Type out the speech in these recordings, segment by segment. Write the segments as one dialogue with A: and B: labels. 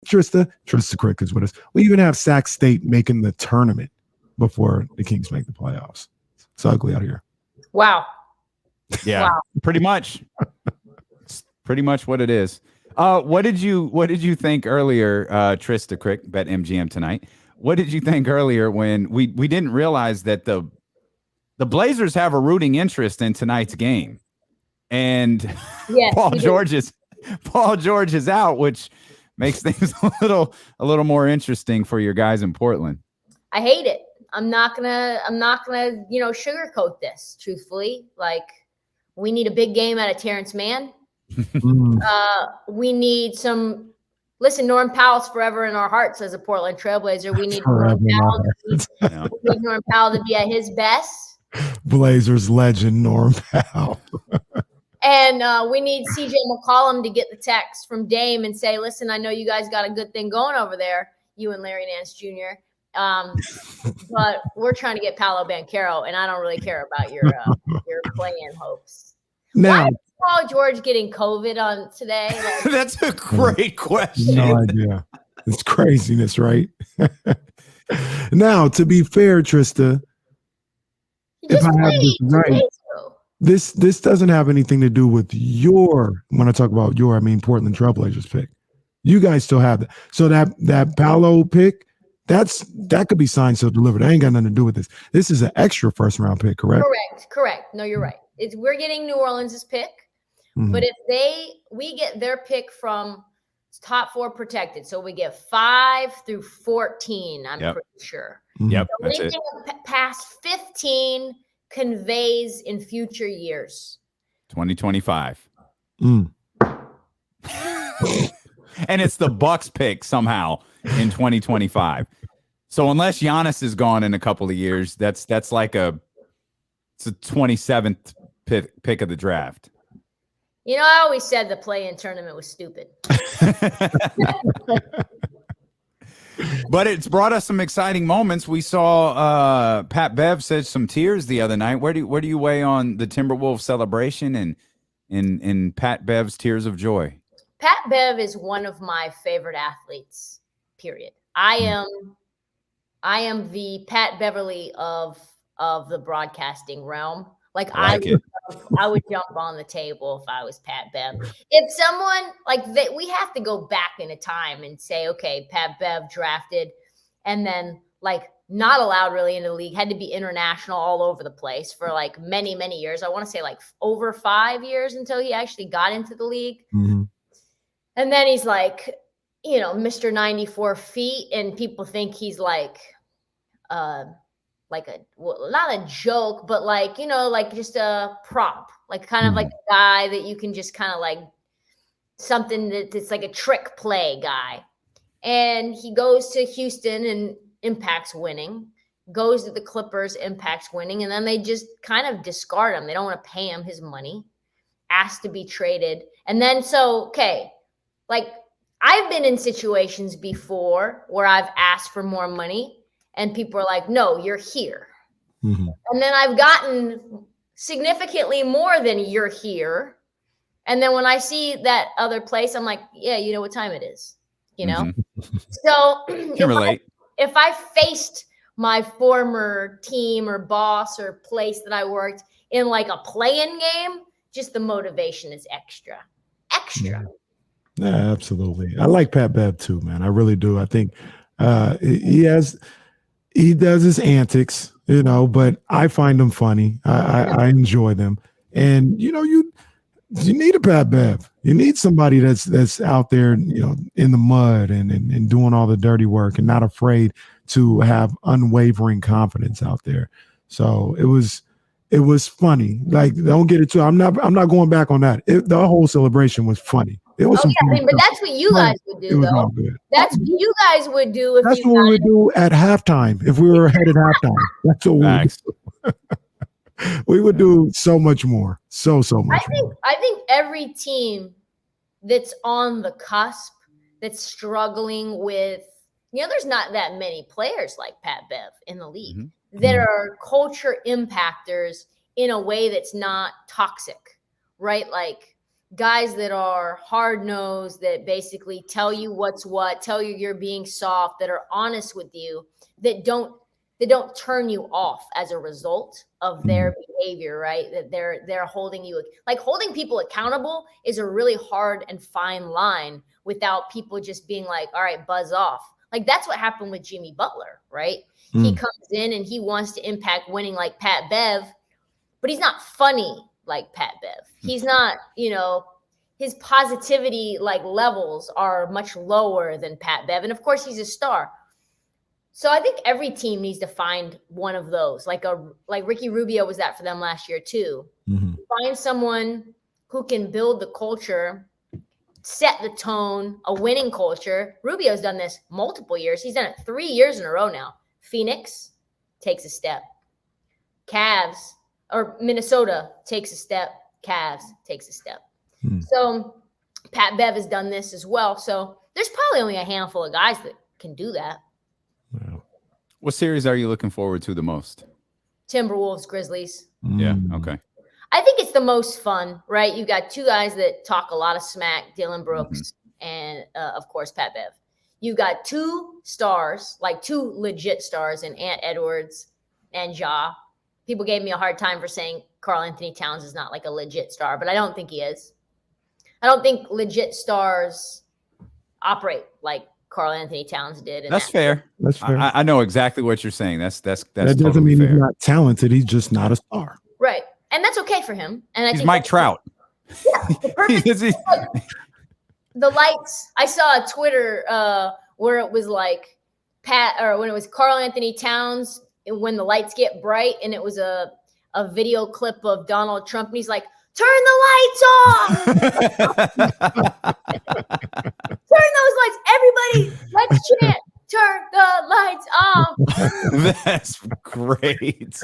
A: Trysta Krick is with us. We even have Sac State making the tournament before the Kings make the playoffs. It's ugly out here.
B: Wow.
C: Yeah, wow. Pretty much. It's pretty much what it is. What did you think earlier, Trysta Krick, bet MGM tonight? What did you think earlier when we didn't realize that the Blazers have a rooting interest in tonight's game, and
B: yes,
C: Paul George is out, which makes things a little more interesting for your guys in Portland.
B: I hate it. I'm not gonna sugarcoat this. Truthfully, like, we need a big game out of Terrence Mann. We need some. Listen, Norm Powell's forever in our hearts as a Portland Trailblazer. We need Norm Powell to be at his best.
A: Blazers legend Norm Powell.
B: And we need CJ McCollum to get the text from Dame and say, listen, I know you guys got a good thing going over there, you and Larry Nance Jr., but we're trying to get Paolo Banchero, and I don't really care about your play-in hopes.
A: Now,
B: why is Paul George getting COVID on today? Like,
C: that's a great question.
A: No idea. It's craziness, right? Now, to be fair, Trysta, if I have this right, this doesn't have anything to do with when I talk about I mean Portland Trailblazers pick. You guys still have that. So that Paolo pick, that could be signed, so delivered. That ain't got nothing to do with this. This is an extra first round pick, correct?
B: Correct. No, you're right. We're getting New Orleans' pick, but if we get their pick from top 4 protected, so we get 5 through 14. I'm pretty sure.
C: Yep,
B: so anything past 15 conveys in future years.
C: 2025. And it's the Bucks pick somehow in 2025. So unless Giannis is gone in a couple of years, that's like it's a 27th pick of the draft.
B: You know, I always said the play-in tournament was stupid.
C: But it's brought us some exciting moments. We saw Pat Bev shed some tears the other night. Where do you weigh on the Timberwolves celebration and in Pat Bev's tears of joy?
B: Pat Bev is one of my favorite athletes, period. I am the Pat Beverly of the broadcasting realm. Like, I would jump on the table if I was Pat Bev. If someone we have to go back in a time and say, okay, Pat Bev drafted and then not allowed really into the league, had to be international all over the place for many, many years. I want to say over 5 years until he actually got into the league.
A: Mm-hmm.
B: And then he's Mr. 94 feet, and people think he's not a joke, but just a prop, kind of like a guy that you can just kind of something that's like a trick play guy. And he goes to Houston and impacts winning, goes to the Clippers, impacts winning, and then they just kind of discard him. They don't want to pay him his money, asked to be traded. And then I've been in situations before where I've asked for more money and people are like, no, you're here.
A: Mm-hmm.
B: And then I've gotten significantly more than you're here. And then when I see that other place, I'm like, yeah, you know what time it is,
C: Mm-hmm.
B: So
C: if
B: I faced my former team or boss or place that I worked in a play-in game, just the motivation is extra.
A: Yeah, absolutely. I like Pat Bev too, man. I really do. I think he does his antics, but I find them funny. I enjoy them. And, you need a Pat Bev. You need somebody that's out there, in the mud and doing all the dirty work and not afraid to have unwavering confidence out there. So it was funny. Don't get it too. I'm not going back on that. The whole celebration was funny. It was
B: but that's what you guys would do, though. That's what you guys would do.
A: That's what we would do at halftime if we were ahead at halftime. That's what we would do. We would do so much more. So much more.
B: I think every team that's on the cusp, that's struggling with, there's not that many players like Pat Bev in the league that are culture impactors in a way that's not toxic, right? guys that are hard-nosed, that basically tell you what's what, tell you you're being soft, that are honest with you, that don't turn you off as a result of their behavior, right? That they're holding you, like holding people accountable is a really hard and fine line without people just being like, all right, buzz off. Like that's what happened with Jimmy Butler, right? He comes in and he wants to impact winning like Pat Bev, but he's not funny like Pat Bev. He's not, his positivity like levels are much lower than Pat Bev. And of course he's a star. So I think every team needs to find one of those, like Ricky Rubio was that for them last year too. Find someone who can build the culture, set the tone, a winning culture. Rubio's done this multiple years. He's done it 3 years in a row now. Phoenix takes a step. Cavs or Minnesota takes a step. Cavs takes a step. So Pat Bev has done this as well. So there's probably only a handful of guys that can do that.
A: Wow.
C: What series are you looking forward to the most?
B: Timberwolves, Grizzlies.
C: Yeah. Okay.
B: I think it's the most fun, right? You got two guys that talk a lot of smack, Dylan Brooks and, of course, Pat Bev. You got two stars, like two legit stars in Ant Edwards and Ja. People gave me a hard time for saying Karl Anthony Towns is not like a legit star, but I don't think he is. I don't think legit stars operate like Karl Anthony Towns did.
C: That's fair.
A: That's fair.
C: I know exactly what you're saying. That doesn't
A: totally mean
C: fair.
A: He's not talented. He's just not a star.
B: Right. And that's okay for him. And I
C: He's
B: think
C: Mike Trout.
B: Yeah, the lights. I saw a Twitter where it was like when it was Karl Anthony Towns when the lights get bright, and it was a video clip of Donald Trump, and he's like, "Turn the lights off! Turn those lights, everybody! Let's chant! Turn the lights off!"
C: That's great.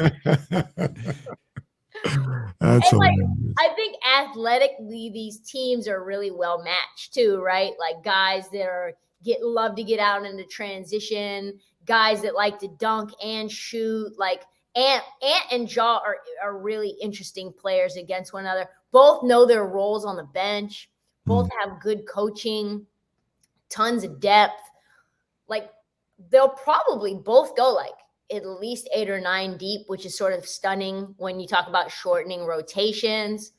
A: That's
B: and like,
A: hilarious.
B: I think athletically, these teams are really well matched too, right? Like guys that love to get out into transition, guys that like to dunk and shoot. Like Ant and Ja are really interesting players against one another. Both know their roles on the bench. Both have good coaching, tons of depth. Like they'll probably both go like at least 8 or 9 deep, which is sort of stunning when you talk about shortening rotations.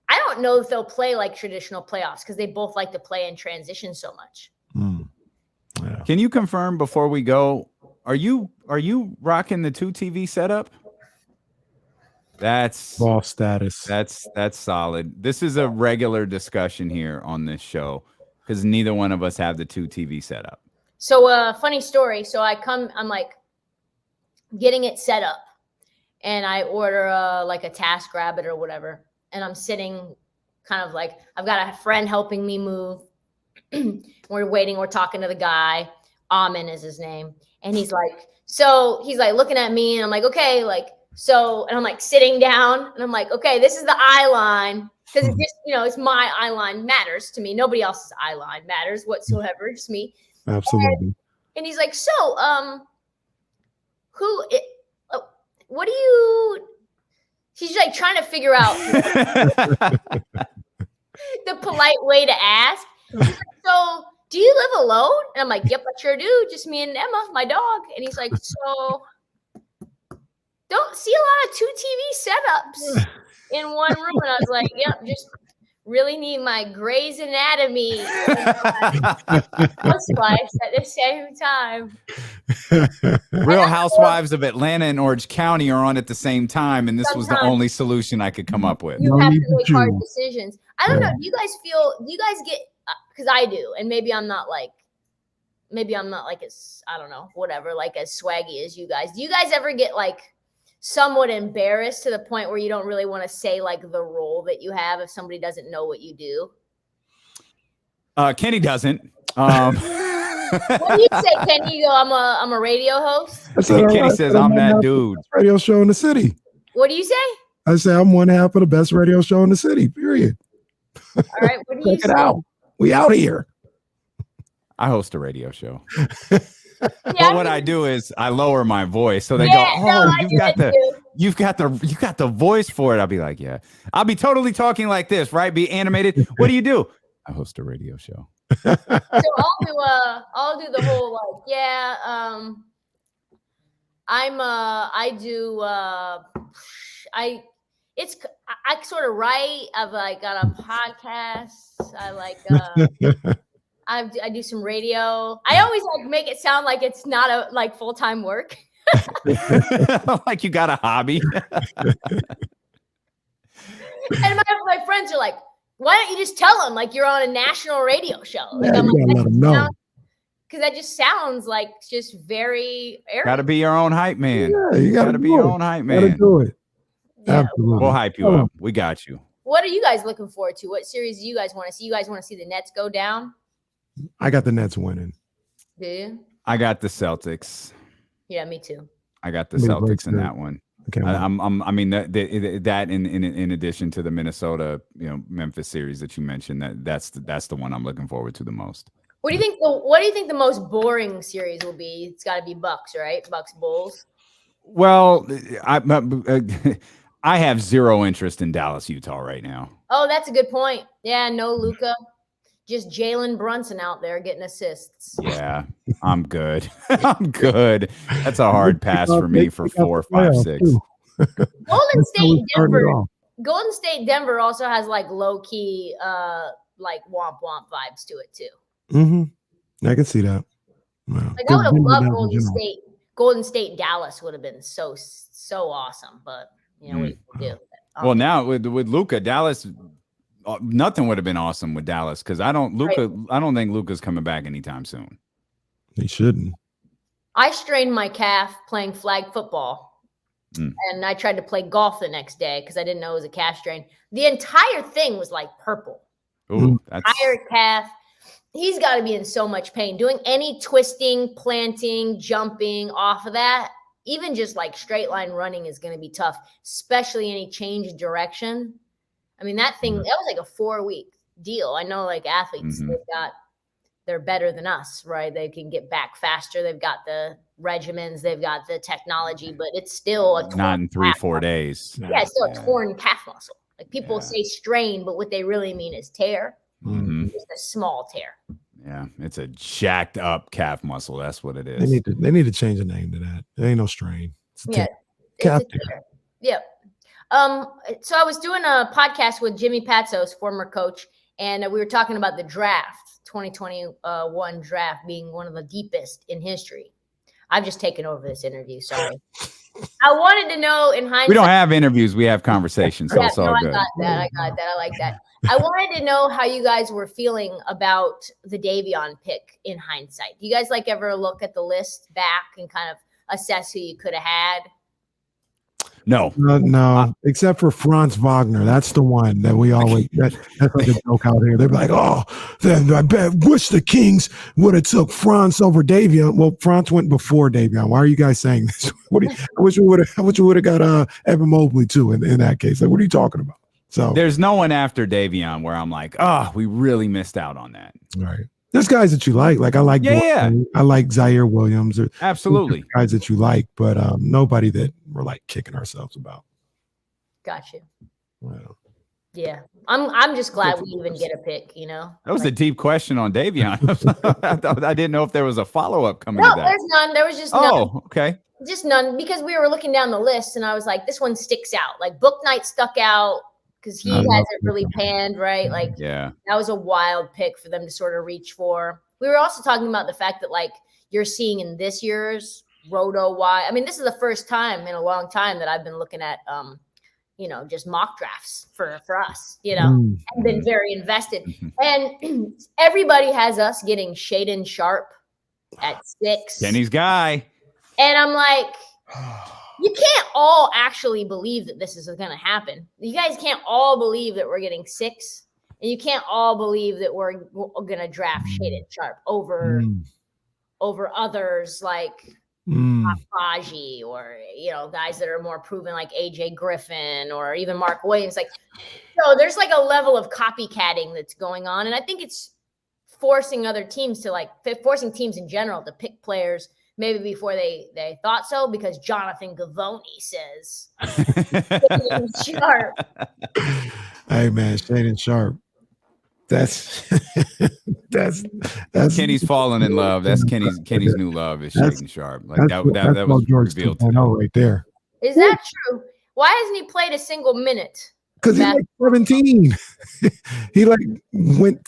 B: I don't know if they'll play like traditional playoffs because they both like to play in transition so much.
A: Yeah.
C: Can you confirm before we go? Are you rocking the 2 TV setup? That's
A: Ball status.
C: That's solid. This is a regular discussion here on this show because neither one of us have the 2 TV setup.
B: So funny story. So I'm like getting it set up and I order like a TaskRabbit or whatever. And I'm sitting kind of like, I've got a friend helping me move. We're waiting. We're talking to the guy. Amin is his name. And he's like looking at me and I'm like, okay, like, so, and I'm like sitting down and I'm like, okay, this is the eye line. Cause it's just, it's my eye line matters to me. Nobody else's eye line matters whatsoever. Just me.
A: Absolutely.
B: And he's like, so, what do you, he's like trying to figure out the polite way to ask. He's like, so do you live alone? And I'm like, yep, I sure do. Just me and Emma, my dog. And he's like, so don't see a lot of 2 TV setups in one room. And I was like, yep, just really need my Grey's Anatomy housewives at the same time.
C: Real Housewives of Atlanta and Orange County are on at the same time, and this was the only solution I could come up with.
B: You have to make hard decisions. I don't know. Do you guys get, because I do, and maybe I'm not like as, I don't know, whatever, like as swaggy as you guys. Do you guys ever get like somewhat embarrassed to the point where you don't really want to say like the role that you have if somebody doesn't know what you do?
C: Kenny doesn't.
B: What do you say, Kenny? You go, I'm a radio host.
C: Kenny says I'm that dude.
A: Radio show in the city.
B: What do you say?
A: I say I'm one half of the best radio show in the city. Period.
B: All right. What do you
A: Check it out. We out here.
C: I host a radio show.
B: Yeah,
C: But what I do is I lower my voice so they go, oh, you've got the you got the voice for it. I'll be like, yeah. I'll be totally talking like this, right? Be animated. What do you do? I host a radio show.
B: So I'll do the whole like, yeah, I sort of write. I've like got a podcast. I like I do some radio. I always like make it sound like it's not a like full-time work.
C: Like you got a hobby.
B: And my friends are like, why don't you just tell them like you're on a national radio show? Like,
A: Yeah,
B: I'm
A: you
B: like,
A: gotta let them know.
B: because that just sounds like just very arrogant.
C: Got to be your own hype man.
A: Yeah, you
C: Got to be your own hype man.
A: Gotta do it.
B: Yeah.
A: Absolutely.
C: We'll hype you up. We got you.
B: What are you guys looking forward to? What series do you guys want to see? You guys want to see the Nets go down?
A: I got the Nets winning.
B: Do you?
C: I got the Celtics.
B: Yeah, me too.
C: I got the
A: Me
C: Celtics in
A: too.
C: that one.
A: Okay.
C: I mean that in addition to the Minnesota, Memphis series that you mentioned, that's the one I'm looking forward to the most.
B: What do you think? What do you think the most boring series will be? It's got to be Bucks, right? Bucks Bulls.
C: Well, I have zero interest in Dallas, Utah right now.
B: Oh, that's a good point. Yeah, no Luka, just Jalen Brunson out there getting assists.
C: Yeah, I'm good. I'm good. That's a hard pass for me for 4, 5, 6.
B: Golden State, Denver. Golden State, Denver also has like low key, like womp womp vibes to it too.
A: Mm-hmm. I can see that. Wow.
B: Like I would have loved Golden State, Dallas would have been so awesome, but what you can do.
C: Well, now with Luka, Dallas, nothing would have been awesome with Dallas because I don't think Luka's coming back anytime soon.
A: He shouldn't.
B: I strained my calf playing flag football, and I tried to play golf the next day because I didn't know it was a calf strain. The entire thing was like purple.
C: Ooh, that's
B: entire calf. He's got to be in so much pain. Doing any twisting, planting, jumping off of that, even just like straight line running is going to be tough, especially any change of direction. I mean, that was like a 4-week deal. I know like athletes, they're better than us, right? They can get back faster. They've got the regimens, they've got the technology, but it's still a
C: not in 3-4 days.
B: Yeah, it's still a torn calf muscle. Like people say strain, but what they really mean is tear. Just a small tear.
C: Yeah, it's a jacked up calf muscle. That's what it is.
A: They need to change the name to that. There ain't no strain. It's calf tear.
B: Yeah. So I was doing a podcast with Jimmy Patsos, former coach, and we were talking about the draft, 2021 draft being one of the deepest in history. I've just taken over this interview. Sorry. I wanted to know in hindsight.
C: We don't have interviews. We have conversations. So it's all good.
B: I got that. I like that. I wanted to know how you guys were feeling about the Davion pick in hindsight. Do you guys like ever look at the list back and kind of assess who you could have had?
A: No, except for Franz Wagner. That's the one that we always, that's like a joke out here. They're like, oh, then I wish the Kings would have took Franz over Davion. Well, Franz went before Davion. Why are you guys saying this? I wish we would have got Evan Mobley too in that case. Like, what are you talking about? So
C: there's no one after Davion where I'm like, oh, we really missed out on that.
A: Right. There's guys that you like. Like I like I like Zaire Williams. Or
C: absolutely
A: guys that you like, but nobody that we're like kicking ourselves about.
B: Gotcha.
A: Well,
B: yeah. I'm just glad we even get a pick,
C: That was a deep question on Davion. I didn't know if there was a follow-up coming to that.
B: No, there's none. There was just none.
C: Oh, okay.
B: Just none, because we were looking down the list and I was like, this one sticks out. Like Book Knight stuck out because he hasn't really panned, right? Like, that was a wild pick for them to sort of reach for. We were also talking about the fact that, like, you're seeing in this year's Roto Y. I mean, this is the first time in a long time that I've been looking at, just mock drafts for us, and been very invested. And everybody has us getting Shaedon Sharpe at 6.
C: Kenny's guy.
B: And I'm like, you can't all actually believe that this is going to happen. You guys can't all believe that we're getting 6, and you can't all believe that we're going to draft Shaedon Sharpe over others like Abaji or guys that are more proven like AJ Griffin or even Mark Williams. Like, so there's like a level of copycatting that's going on, and I think it's forcing other teams to forcing teams in general to pick players maybe before they thought so, because Jonathan Gavoni says Sharp.
A: Hey man, Shannon Sharp. That's
C: Kenny's falling in love. That's Kenny's new love is Shaden Sharp. Like that was revealed today.
A: Right there.
B: Is that true? Why hasn't he played a single minute?
A: Because he's like 17.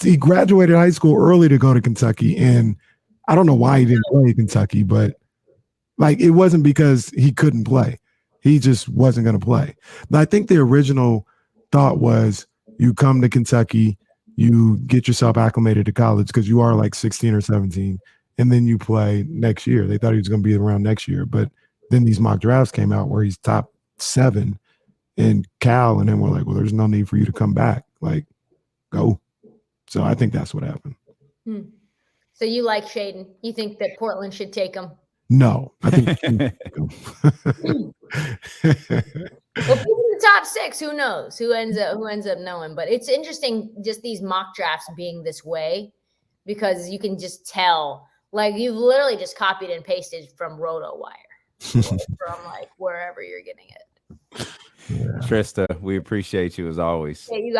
A: He graduated high school early to go to Kentucky, and I don't know why he didn't play Kentucky, but like it wasn't because he couldn't play. He just wasn't going to play. But I think the original thought was you come to Kentucky, you get yourself acclimated to college because you are like 16 or 17, and then you play next year. They thought he was going to be around next year, but then these mock drafts came out where he's top 7 in Cal, and then we're like, well, there's no need for you to come back. Like, go. So I think that's what happened.
B: So you like Shaden? You think that Portland should take him?
A: No, I think
B: Well, he's in the top 6. Who knows? Who ends up knowing? But it's interesting, just these mock drafts being this way, because you can just tell, like you've literally just copied and pasted from RotoWire, from like wherever you're getting it.
C: Yeah. Trysta, we appreciate you as always.
B: Yeah, you guys